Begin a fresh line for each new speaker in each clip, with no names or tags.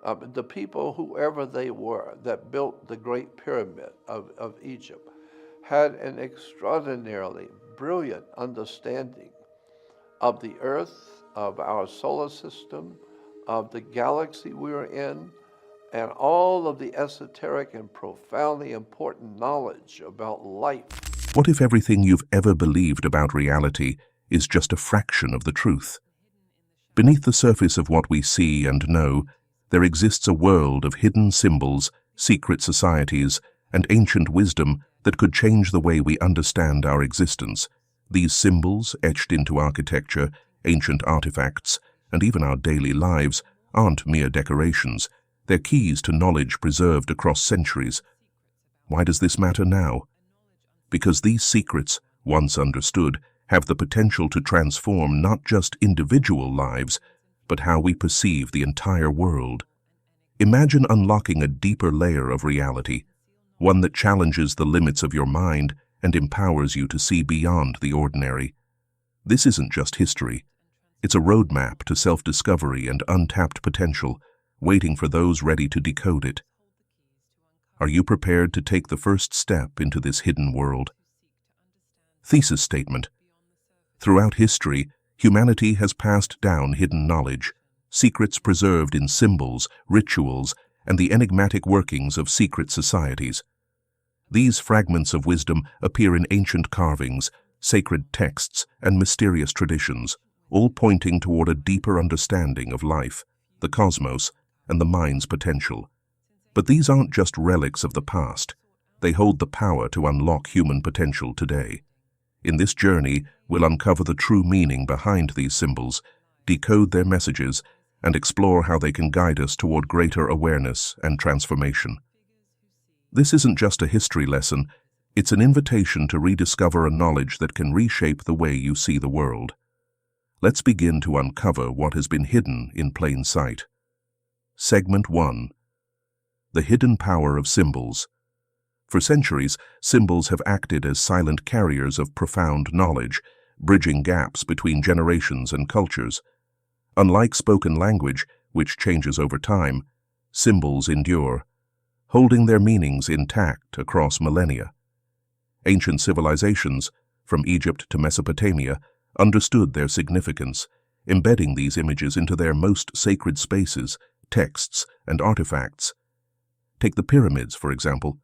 The people, whoever they were, that built the Great Pyramid of Egypt, had an extraordinarily brilliant understanding of the Earth, of our solar system, of the galaxy we're in, and all of the esoteric and profoundly important knowledge about life.
What if everything you've ever believed about reality is just a fraction of the truth? Beneath the surface of what we see and know, there exists a world of hidden symbols, secret societies, and ancient wisdom that could change the way we understand our existence. These symbols, etched into architecture, ancient artifacts, and even our daily lives, aren't mere decorations. They're keys to knowledge preserved across centuries. Why does this matter now? Because these secrets, once understood, have the potential to transform not just individual lives, but how we perceive the entire world. Imagine unlocking a deeper layer of reality, one that challenges the limits of your mind and empowers you to see beyond the ordinary. This isn't just history. It's a roadmap to self-discovery and untapped potential, waiting for those ready to decode it. Are you prepared to take the first step into this hidden world? Thesis Statement. Throughout history, humanity has passed down hidden knowledge, secrets preserved in symbols, rituals, and the enigmatic workings of secret societies. These fragments of wisdom appear in ancient carvings, sacred texts, and mysterious traditions, all pointing toward a deeper understanding of life, the cosmos, and the mind's potential. But these aren't just relics of the past. They hold the power to unlock human potential today. In this journey, we'll uncover the true meaning behind these symbols, decode their messages, and explore how they can guide us toward greater awareness and transformation. This isn't just a history lesson, it's an invitation to rediscover a knowledge that can reshape the way you see the world. Let's begin to uncover what has been hidden in plain sight. Segment 1. The hidden power of symbols. For centuries, symbols have acted as silent carriers of profound knowledge, bridging gaps between generations and cultures. Unlike spoken language, which changes over time, symbols endure, holding their meanings intact across millennia. Ancient civilizations, from Egypt to Mesopotamia, understood their significance, embedding these images into their most sacred spaces, texts, and artifacts. Take the pyramids, for example.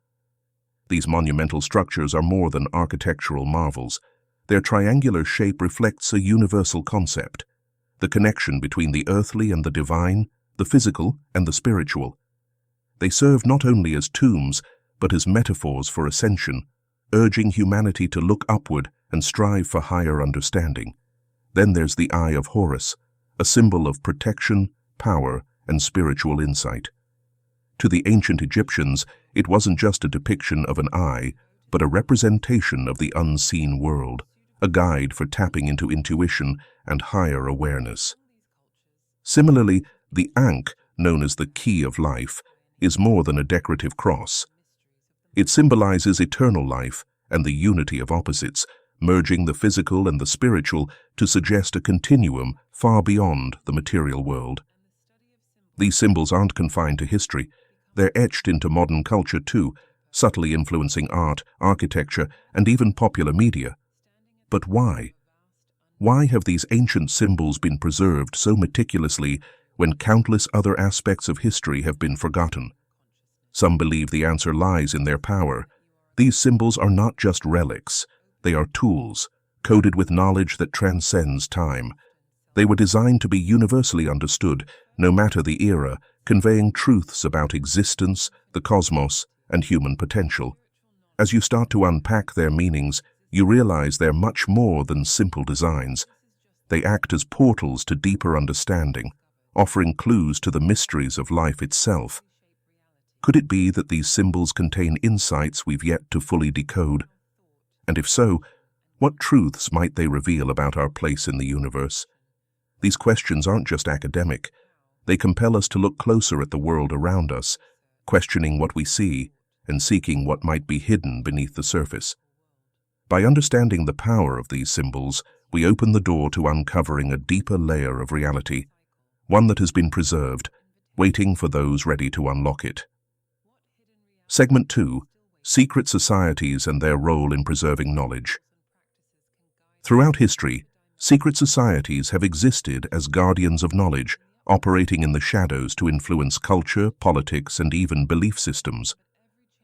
These monumental structures are more than architectural marvels. Their triangular shape reflects a universal concept, the connection between the earthly and the divine, the physical and the spiritual. They serve not only as tombs, but as metaphors for ascension, urging humanity to look upward and strive for higher understanding. Then there's the Eye of Horus, a symbol of protection, power, and spiritual insight. To the ancient Egyptians, it wasn't just a depiction of an eye, but a representation of the unseen world, a guide for tapping into intuition and higher awareness. Similarly, the Ankh, known as the key of life, is more than a decorative cross. It symbolizes eternal life and the unity of opposites, merging the physical and the spiritual to suggest a continuum far beyond the material world. These symbols aren't confined to history. They're etched into modern culture too, subtly influencing art, architecture, and even popular media. But why? Why have these ancient symbols been preserved so meticulously when countless other aspects of history have been forgotten? Some believe the answer lies in their power. These symbols are not just relics. They are tools, coded with knowledge that transcends time. They were designed to be universally understood, no matter the era, conveying truths about existence, the cosmos, and human potential. As you start to unpack their meanings, you realize they're much more than simple designs. They act as portals to deeper understanding, offering clues to the mysteries of life itself. Could it be that these symbols contain insights we've yet to fully decode? And if so, what truths might they reveal about our place in the universe? These questions aren't just academic. They compel us to look closer at the world around us, questioning what we see and seeking what might be hidden beneath the surface. By understanding the power of these symbols, we open the door to uncovering a deeper layer of reality, one that has been preserved, waiting for those ready to unlock it. Segment 2. Secret societies and their role in preserving knowledge. Throughout history, secret societies have existed as guardians of knowledge, operating in the shadows to influence culture, politics, and even belief systems.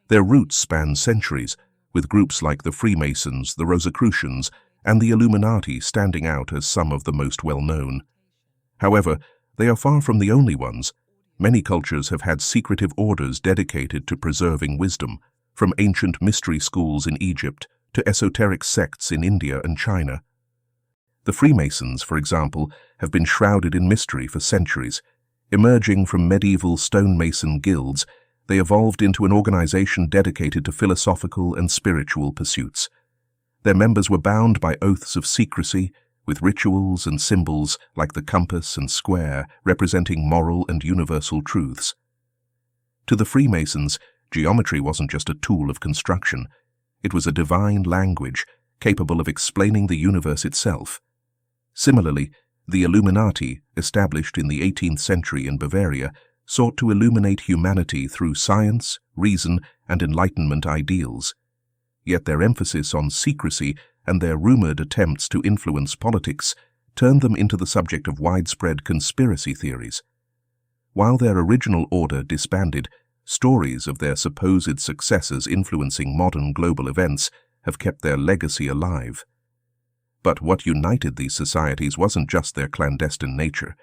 Their roots span centuries, with groups like the Freemasons, the Rosicrucians, and the Illuminati standing out as some of the most well-known. However, they are far from the only ones. Many cultures have had secretive orders dedicated to preserving wisdom, from ancient mystery schools in Egypt to esoteric sects in India and China. The Freemasons, for example, have been shrouded in mystery for centuries. Emerging from medieval stonemason guilds, they evolved into an organization dedicated to philosophical and spiritual pursuits. Their members were bound by oaths of secrecy, with rituals and symbols like the compass and square representing moral and universal truths. To the Freemasons, geometry wasn't just a tool of construction. It was a divine language capable of explaining the universe itself. Similarly, the Illuminati, established in the 18th century in Bavaria, sought to illuminate humanity through science, reason, and Enlightenment ideals. Yet their emphasis on secrecy and their rumored attempts to influence politics turned them into the subject of widespread conspiracy theories. While their original order disbanded, stories of their supposed successors influencing modern global events have kept their legacy alive. But what united these societies wasn't just their clandestine nature.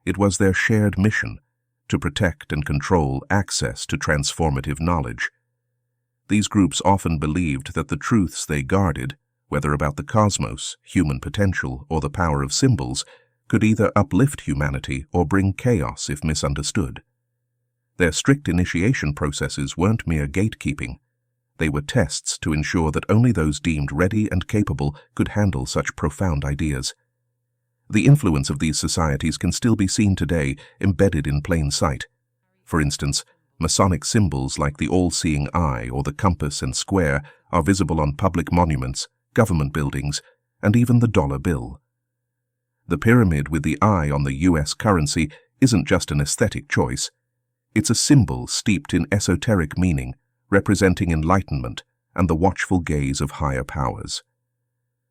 It was their shared mission to protect and control access to transformative knowledge. These groups often believed that the truths they guarded, whether about the cosmos, human potential, or the power of symbols, could either uplift humanity or bring chaos if misunderstood. Their strict initiation processes weren't mere gatekeeping. They were tests to ensure that only those deemed ready and capable could handle such profound ideas. The influence of these societies can still be seen today, embedded in plain sight. For instance, Masonic symbols like the all-seeing eye or the compass and square are visible on public monuments, government buildings, and even the dollar bill. The pyramid with the eye on the US currency isn't just an aesthetic choice. It's a symbol steeped in esoteric meaning, representing enlightenment and the watchful gaze of higher powers.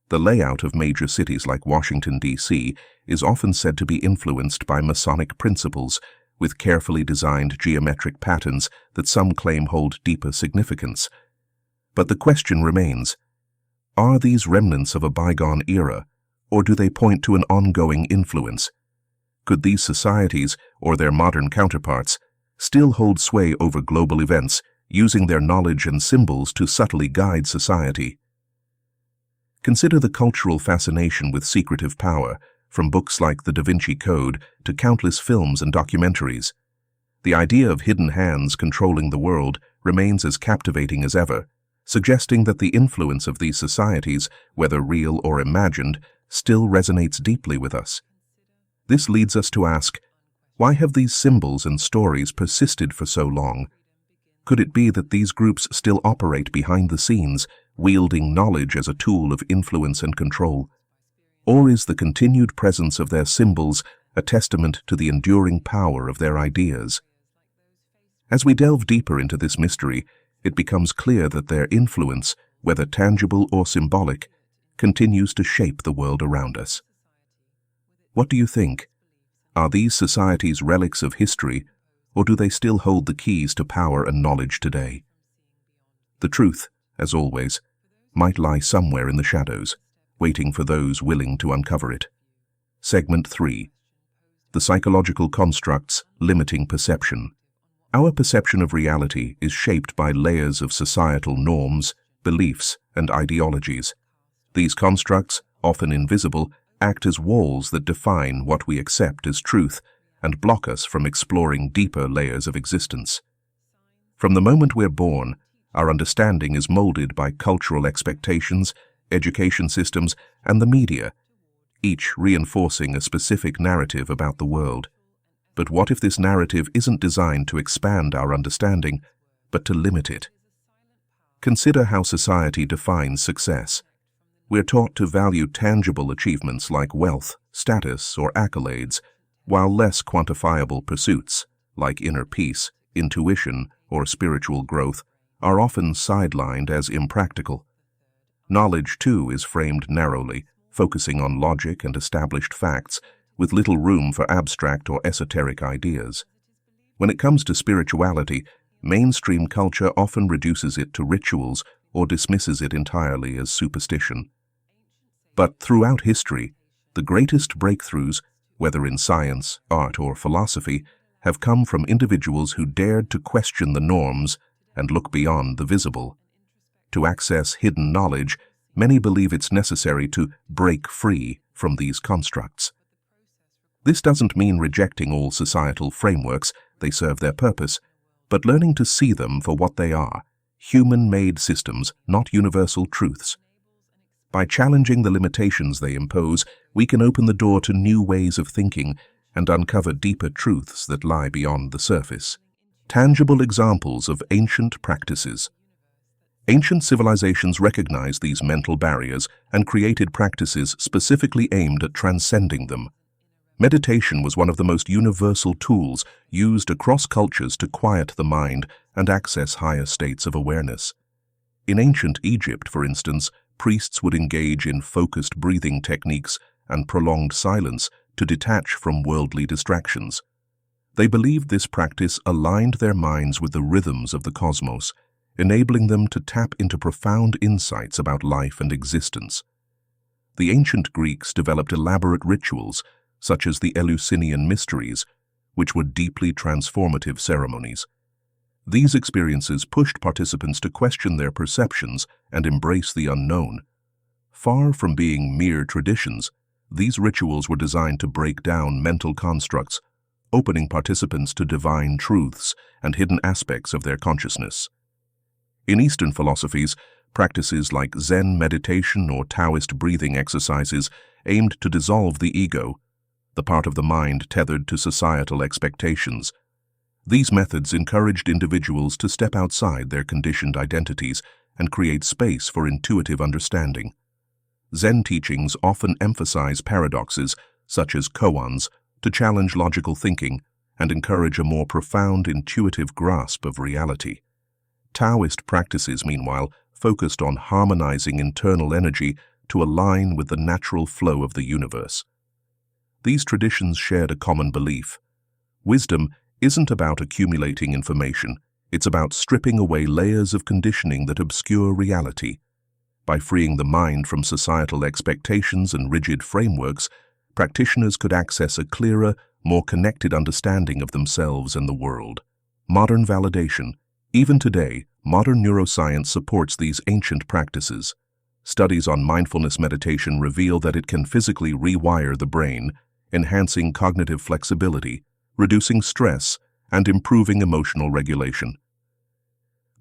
The layout of major cities like Washington, D.C. is often said to be influenced by Masonic principles, with carefully designed geometric patterns that some claim hold deeper significance. But the question remains, are these remnants of a bygone era, or do they point to an ongoing influence? Could these societies, or their modern counterparts, still hold sway over global events, using their knowledge and symbols to subtly guide society? Consider the cultural fascination with secretive power, from books like The Da Vinci Code to countless films and documentaries. The idea of hidden hands controlling the world remains as captivating as ever, suggesting that the influence of these societies, whether real or imagined, still resonates deeply with us. This leads us to ask, why have these symbols and stories persisted for so long? Could it be that these groups still operate behind the scenes, wielding knowledge as a tool of influence and control? Or is the continued presence of their symbols a testament to the enduring power of their ideas? As we delve deeper into this mystery, it becomes clear that their influence, whether tangible or symbolic, continues to shape the world around us. What do you think? Are these societies relics of history, or do they still hold the keys to power and knowledge today? The truth, as always, might lie somewhere in the shadows, waiting for those willing to uncover it. Segment 3. The psychological constructs limiting perception. Our perception of reality is shaped by layers of societal norms, beliefs, and ideologies. These constructs, often invisible, act as walls that define what we accept as truth and block us from exploring deeper layers of existence. From the moment we're born, our understanding is molded by cultural expectations, education systems, and the media, each reinforcing a specific narrative about the world. But what if this narrative isn't designed to expand our understanding, but to limit it? Consider how society defines success. We're taught to value tangible achievements like wealth, status, or accolades, while less quantifiable pursuits, like inner peace, intuition, or spiritual growth, are often sidelined as impractical. Knowledge, too, is framed narrowly, focusing on logic and established facts, with little room for abstract or esoteric ideas. When it comes to spirituality, mainstream culture often reduces it to rituals or dismisses it entirely as superstition. But throughout history, the greatest breakthroughs, whether in science, art, or philosophy, have come from individuals who dared to question the norms and look beyond the visible. To access hidden knowledge, many believe it's necessary to break free from these constructs. This doesn't mean rejecting all societal frameworks, they serve their purpose, but learning to see them for what they are, human-made systems, not universal truths. By challenging the limitations they impose, we can open the door to new ways of thinking and uncover deeper truths that lie beyond the surface. Tangible examples of ancient practices. Ancient civilizations recognized these mental barriers and created practices specifically aimed at transcending them. Meditation was one of the most universal tools used across cultures to quiet the mind and access higher states of awareness. In ancient Egypt, for instance, priests would engage in focused breathing techniques and prolonged silence to detach from worldly distractions. They believed this practice aligned their minds with the rhythms of the cosmos, enabling them to tap into profound insights about life and existence. The ancient Greeks developed elaborate rituals, such as the Eleusinian Mysteries, which were deeply transformative ceremonies. These experiences pushed participants to question their perceptions and embrace the unknown. Far from being mere traditions, these rituals were designed to break down mental constructs, opening participants to divine truths and hidden aspects of their consciousness. In Eastern philosophies, practices like Zen meditation or Taoist breathing exercises aimed to dissolve the ego, the part of the mind tethered to societal expectations. These methods encouraged individuals to step outside their conditioned identities and create space for intuitive understanding. Zen teachings often emphasize paradoxes, such as koans, to challenge logical thinking and encourage a more profound intuitive grasp of reality. Taoist practices, meanwhile, focused on harmonizing internal energy to align with the natural flow of the universe. These traditions shared a common belief. Wisdom isn't about accumulating information, it's about stripping away layers of conditioning that obscure reality. By freeing the mind from societal expectations and rigid frameworks, practitioners could access a clearer, more connected understanding of themselves and the world. Modern validation. Even today, modern neuroscience supports these ancient practices. Studies on mindfulness meditation reveal that it can physically rewire the brain, enhancing cognitive flexibility, reducing stress, and improving emotional regulation.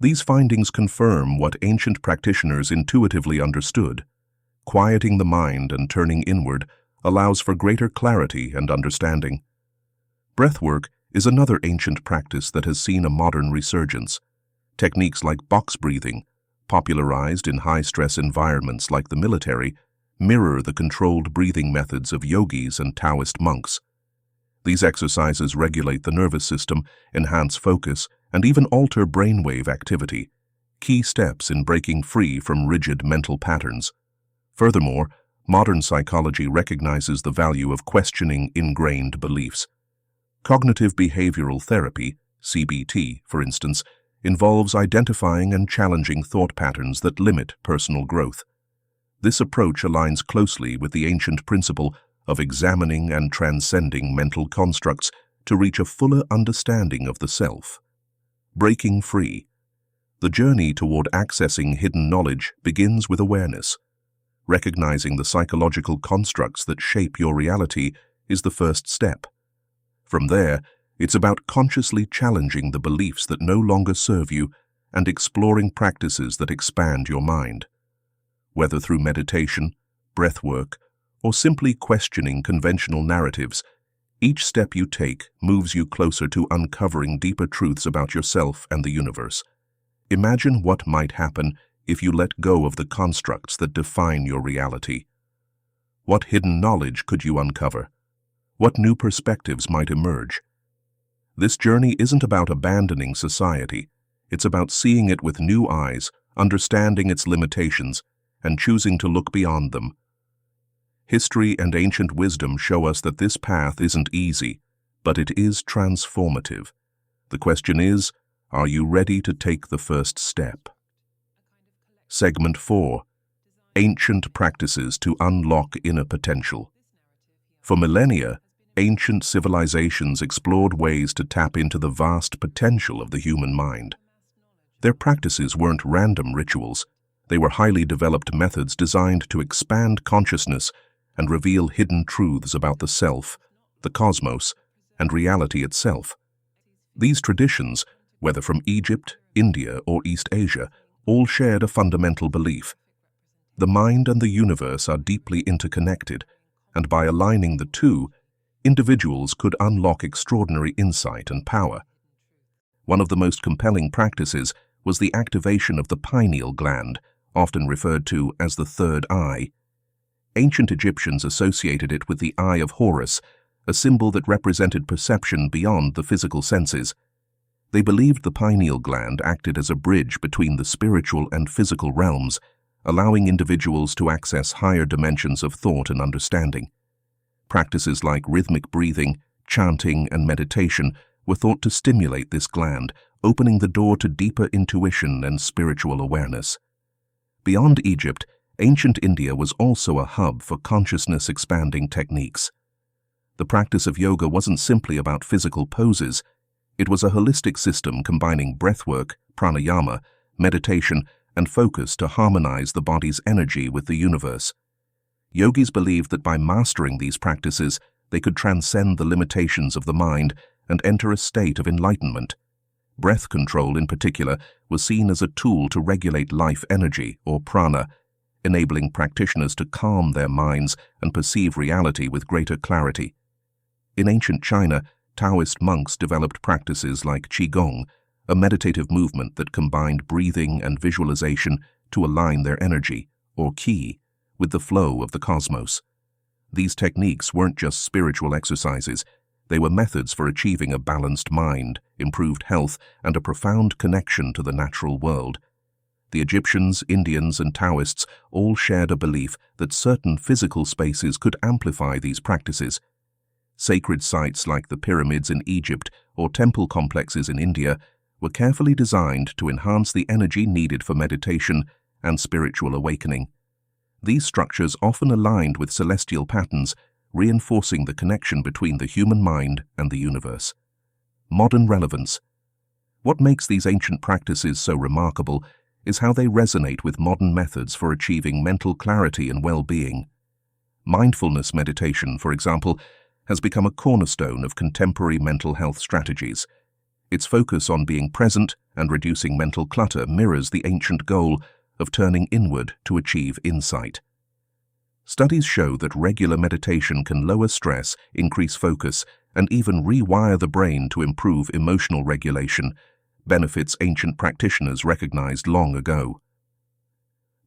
These findings confirm what ancient practitioners intuitively understood. Quieting the mind and turning inward allows for greater clarity and understanding. Breathwork is another ancient practice that has seen a modern resurgence. Techniques like box breathing, popularized in high-stress environments like the military, mirror the controlled breathing methods of yogis and Taoist monks. These exercises regulate the nervous system, enhance focus, and even alter brainwave activity, key steps in breaking free from rigid mental patterns. Furthermore, modern psychology recognizes the value of questioning ingrained beliefs. Cognitive behavioral therapy, CBT, for instance, involves identifying and challenging thought patterns that limit personal growth. This approach aligns closely with the ancient principle of examining and transcending mental constructs to reach a fuller understanding of the self. Breaking free. The journey toward accessing hidden knowledge begins with awareness. Recognizing the psychological constructs that shape your reality is the first step. From there, it's about consciously challenging the beliefs that no longer serve you and exploring practices that expand your mind. Whether through meditation, breathwork, or simply questioning conventional narratives, each step you take moves you closer to uncovering deeper truths about yourself and the universe. Imagine what might happen if you let go of the constructs that define your reality. What hidden knowledge could you uncover? What new perspectives might emerge? This journey isn't about abandoning society. It's about seeing it with new eyes, understanding its limitations, and choosing to look beyond them. History and ancient wisdom show us that this path isn't easy, but it is transformative. The question is, are you ready to take the first step? Segment 4. Ancient Practices to Unlock Inner Potential. For millennia, ancient civilizations explored ways to tap into the vast potential of the human mind. Their practices weren't random rituals. They were highly developed methods designed to expand consciousness and reveal hidden truths about the self, the cosmos, and reality itself. These traditions, whether from Egypt, India, or East Asia, all shared a fundamental belief. The mind and the universe are deeply interconnected, and by aligning the two, individuals could unlock extraordinary insight and power. One of the most compelling practices was the activation of the pineal gland, often referred to as the third eye. Ancient Egyptians associated it with the Eye of Horus, a symbol that represented perception beyond the physical senses. They believed the pineal gland acted as a bridge between the spiritual and physical realms, allowing individuals to access higher dimensions of thought and understanding. Practices like rhythmic breathing, chanting, and meditation were thought to stimulate this gland, opening the door to deeper intuition and spiritual awareness. Beyond Egypt, ancient India was also a hub for consciousness-expanding techniques. The practice of yoga wasn't simply about physical poses. It was a holistic system combining breathwork, pranayama, meditation, and focus to harmonize the body's energy with the universe. Yogis believed that by mastering these practices, they could transcend the limitations of the mind and enter a state of enlightenment. Breath control, in particular, was seen as a tool to regulate life energy, or prana, enabling practitioners to calm their minds and perceive reality with greater clarity. In ancient China, Taoist monks developed practices like Qigong, a meditative movement that combined breathing and visualization to align their energy, or qi, with the flow of the cosmos. These techniques weren't just spiritual exercises. They were methods for achieving a balanced mind, improved health, and a profound connection to the natural world. The Egyptians, Indians, and Taoists all shared a belief that certain physical spaces could amplify these practices. Sacred sites like the pyramids in Egypt or temple complexes in India were carefully designed to enhance the energy needed for meditation and spiritual awakening. These structures often aligned with celestial patterns, reinforcing the connection between the human mind and the universe. Modern relevance. What makes these ancient practices so remarkable is how they resonate with modern methods for achieving mental clarity and well-being. Mindfulness meditation, for example, has become a cornerstone of contemporary mental health strategies. Its focus on being present and reducing mental clutter mirrors the ancient goal of turning inward to achieve insight. Studies show that regular meditation can lower stress, increase focus, and even rewire the brain to improve emotional regulation, benefits ancient practitioners recognized long ago.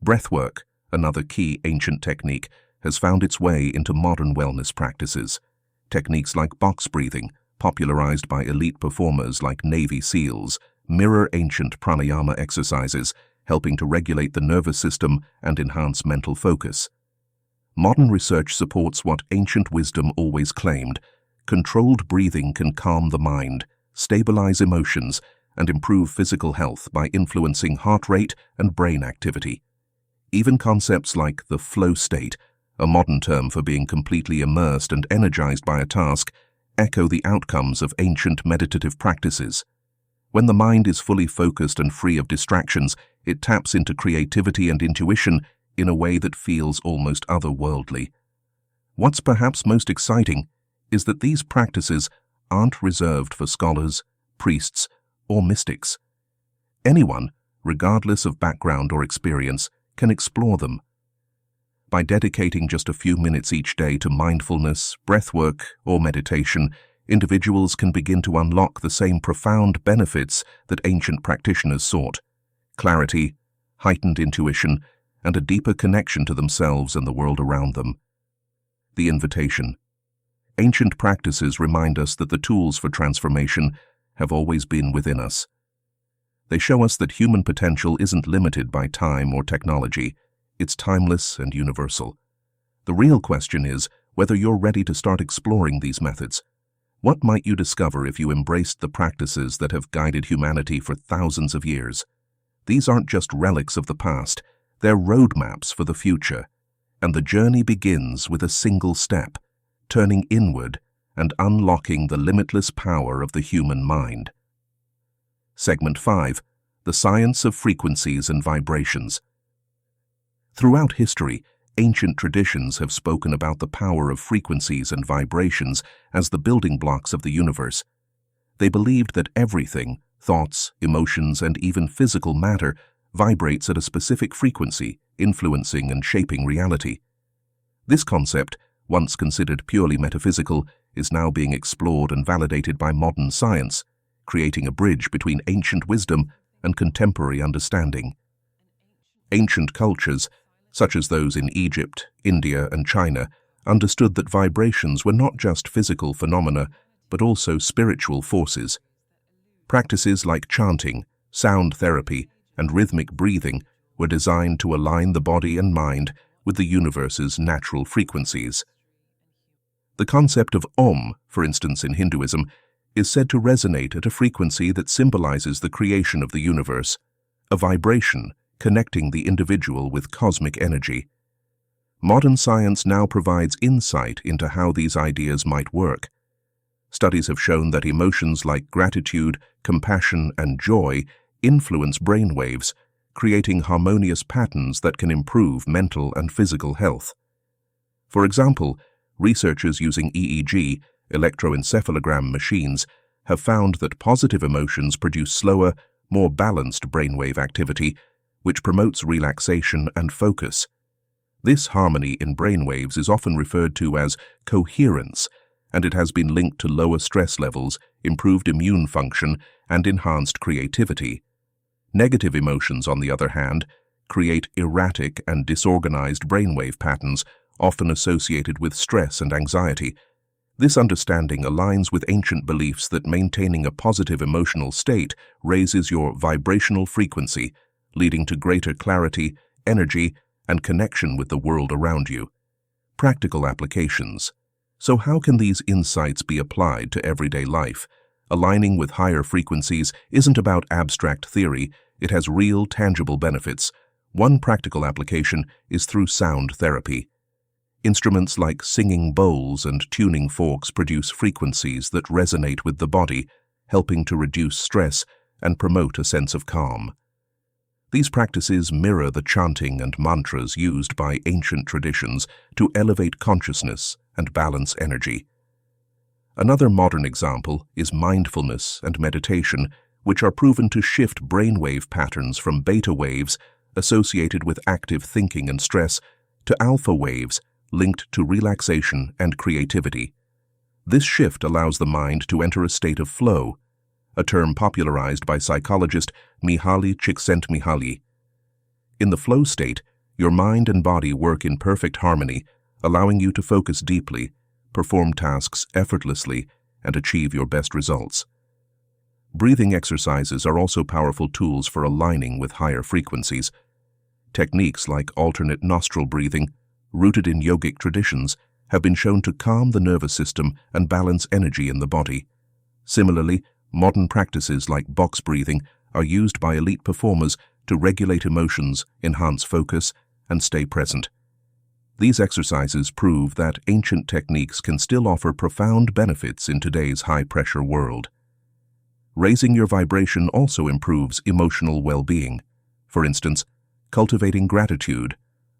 Breathwork, another key ancient technique, has found its way into modern wellness practices. Techniques like box breathing, popularized by elite performers like Navy SEALs, mirror ancient pranayama exercises, helping to regulate the nervous system and enhance mental focus. Modern research supports what ancient wisdom always claimed: controlled breathing can calm the mind, stabilize emotions, and improve physical health by influencing heart rate and brain activity. Even concepts like the flow state, a modern term for being completely immersed and energized by a task, echo the outcomes of ancient meditative practices. When the mind is fully focused and free of distractions, it taps into creativity and intuition in a way that feels almost otherworldly. What's perhaps most exciting is that these practices aren't reserved for scholars, priests, or mystics. Anyone, regardless of background or experience, can explore them. By dedicating just a few minutes each day to mindfulness, breathwork, or meditation, individuals can begin to unlock the same profound benefits that ancient practitioners sought: clarity, heightened intuition, and a deeper connection to themselves and the world around them. The invitation. Ancient practices remind us that the tools for transformation have always been within us. They show us that human potential isn't limited by time or technology. It's timeless and universal. The real question is whether you're ready to start exploring these methods. What might you discover if you embraced the practices that have guided humanity for thousands of years? These aren't just relics of the past, they're roadmaps for the future. And the journey begins with a single step, turning inward and unlocking the limitless power of the human mind. Segment 5. The Science of Frequencies and Vibrations. Throughout history, ancient traditions have spoken about the power of frequencies and vibrations as the building blocks of the universe. They believed that everything, thoughts, emotions, and even physical matter, vibrates at a specific frequency, influencing and shaping reality. This concept, once considered purely metaphysical, is now being explored and validated by modern science, creating a bridge between ancient wisdom and contemporary understanding. Ancient cultures, such as those in Egypt, India, and China, understood that vibrations were not just physical phenomena, but also spiritual forces. Practices like chanting, sound therapy, and rhythmic breathing were designed to align the body and mind with the universe's natural frequencies. The concept of Om, for instance in Hinduism, is said to resonate at a frequency that symbolizes the creation of the universe, a vibration connecting the individual with cosmic energy. Modern science now provides insight into how these ideas might work. Studies have shown that emotions like gratitude, compassion, and joy influence brainwaves, creating harmonious patterns that can improve mental and physical health. For example, researchers using EEG, electroencephalogram machines, have found that positive emotions produce slower, more balanced brainwave activity, which promotes relaxation and focus. This harmony in brainwaves is often referred to as coherence, and it has been linked to lower stress levels, improved immune function, and enhanced creativity. Negative emotions, on the other hand, create erratic and disorganized brainwave patterns, often associated with stress and anxiety. This understanding aligns with ancient beliefs that maintaining a positive emotional state raises your vibrational frequency, leading to greater clarity, energy, and connection with the world around you. Practical applications. So how can these insights be applied to everyday life? Aligning with higher frequencies isn't about abstract theory, it has real, tangible benefits. One practical application is through sound therapy. Instruments like singing bowls and tuning forks produce frequencies that resonate with the body, helping to reduce stress and promote a sense of calm. These practices mirror the chanting and mantras used by ancient traditions to elevate consciousness and balance energy. Another modern example is mindfulness and meditation, which are proven to shift brainwave patterns from beta waves associated with active thinking and stress to alpha waves linked to relaxation and creativity. This shift allows the mind to enter a state of flow, a term popularized by psychologist Mihaly Csikszentmihalyi. In the flow state, your mind and body work in perfect harmony, allowing you to focus deeply, perform tasks effortlessly, and achieve your best results. Breathing exercises are also powerful tools for aligning with higher frequencies. Techniques like alternate nostril breathing, rooted in yogic traditions, have been shown to calm the nervous system and balance energy in the body. Similarly, modern practices like box breathing are used by elite performers to regulate emotions, enhance focus, and stay present. These exercises prove that ancient techniques can still offer profound benefits in today's high-pressure world. Raising your vibration also improves emotional well-being. For instance, cultivating gratitude,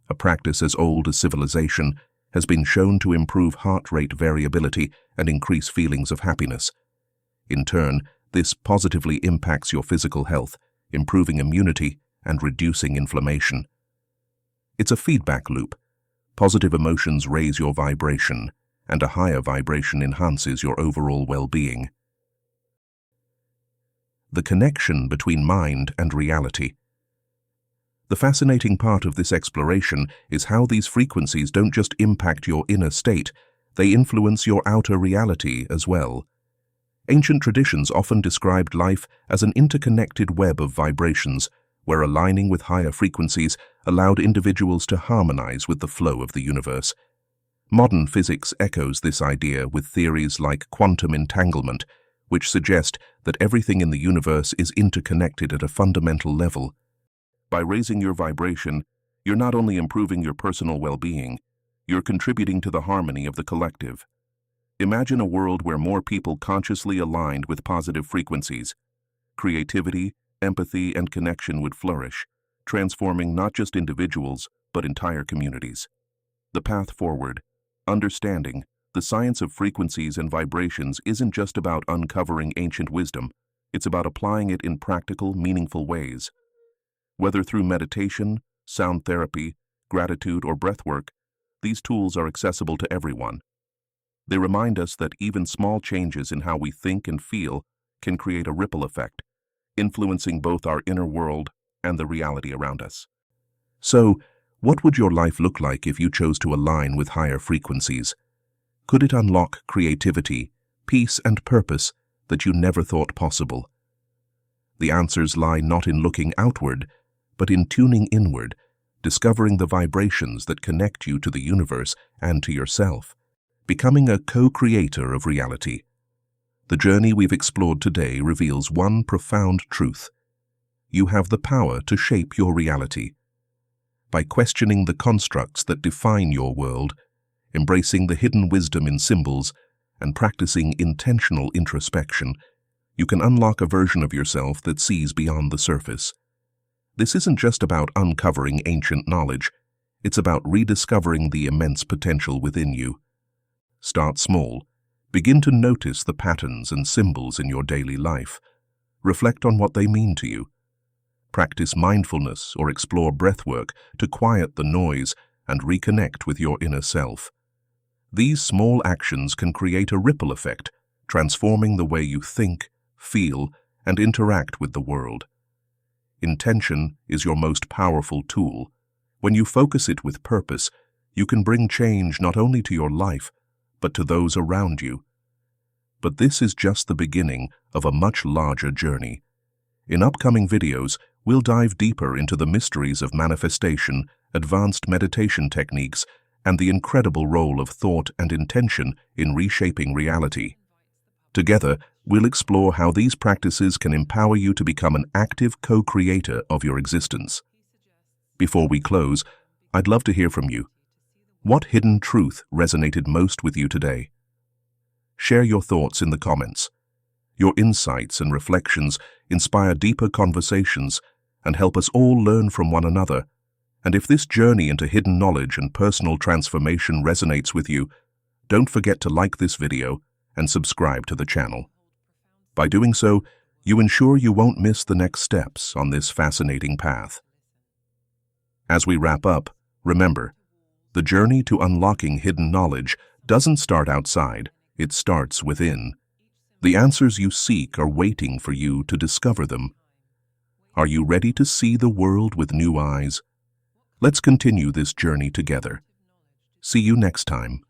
a practice as old as civilization, has been shown to improve heart rate variability and increase feelings of happiness. In turn, this positively impacts your physical health, improving immunity and reducing inflammation. It's a feedback loop. Positive emotions raise your vibration, and a higher vibration enhances your overall well-being. The connection between mind and reality. The fascinating part of this exploration is how these frequencies don't just impact your inner state, They influence your outer reality as well. Ancient traditions often described life as an interconnected web of vibrations, where aligning with higher frequencies allowed individuals to harmonize with the flow of the universe. Modern physics echoes this idea with theories like quantum entanglement, which suggest that everything in the universe is interconnected at a fundamental level. By raising your vibration, you're not only improving your personal well-being, you're contributing to the harmony of the collective. Imagine a world where more people consciously aligned with positive frequencies. Creativity, empathy, and connection would flourish, transforming not just individuals, but entire communities. The path forward. Understanding the science of frequencies and vibrations isn't just about uncovering ancient wisdom, it's about applying it in practical, meaningful ways. Whether through meditation, sound therapy, gratitude, or breathwork, these tools are accessible to everyone. They remind us that even small changes in how we think and feel can create a ripple effect, influencing both our inner world and the reality around us. So, what would your life look like if you chose to align with higher frequencies? Could it unlock creativity, peace, and purpose that you never thought possible? The answers lie not in looking outward, but in tuning inward, discovering the vibrations that connect you to the universe and to yourself, becoming a co-creator of reality. The journey we've explored today reveals one profound truth. You have the power to shape your reality. By questioning the constructs that define your world, embracing the hidden wisdom in symbols, and practicing intentional introspection, you can unlock a version of yourself that sees beyond the surface. This isn't just about uncovering ancient knowledge, it's about rediscovering the immense potential within you. Start small. Begin to notice the patterns and symbols in your daily life. Reflect on what they mean to you. Practice mindfulness or explore breathwork to quiet the noise and reconnect with your inner self. These small actions can create a ripple effect, transforming the way you think, feel, and interact with the world. Intention is your most powerful tool. When you focus it with purpose, you can bring change not only to your life, but to those around you. But this is just the beginning of a much larger journey. In upcoming videos, we'll dive deeper into the mysteries of manifestation, advanced meditation techniques, and the incredible role of thought and intention in reshaping reality. Together, we'll explore how these practices can empower you to become an active co-creator of your existence. Before we close, I'd love to hear from you. What hidden truth resonated most with you today? Share your thoughts in the comments. Your insights and reflections inspire deeper conversations and help us all learn from one another. And if this journey into hidden knowledge and personal transformation resonates with you, don't forget to like this video and subscribe to the channel. By doing so, you ensure you won't miss the next steps on this fascinating path. As we wrap up, remember, the journey to unlocking hidden knowledge doesn't start outside, it starts within. The answers you seek are waiting for you to discover them. Are you ready to see the world with new eyes? Let's continue this journey together. See you next time.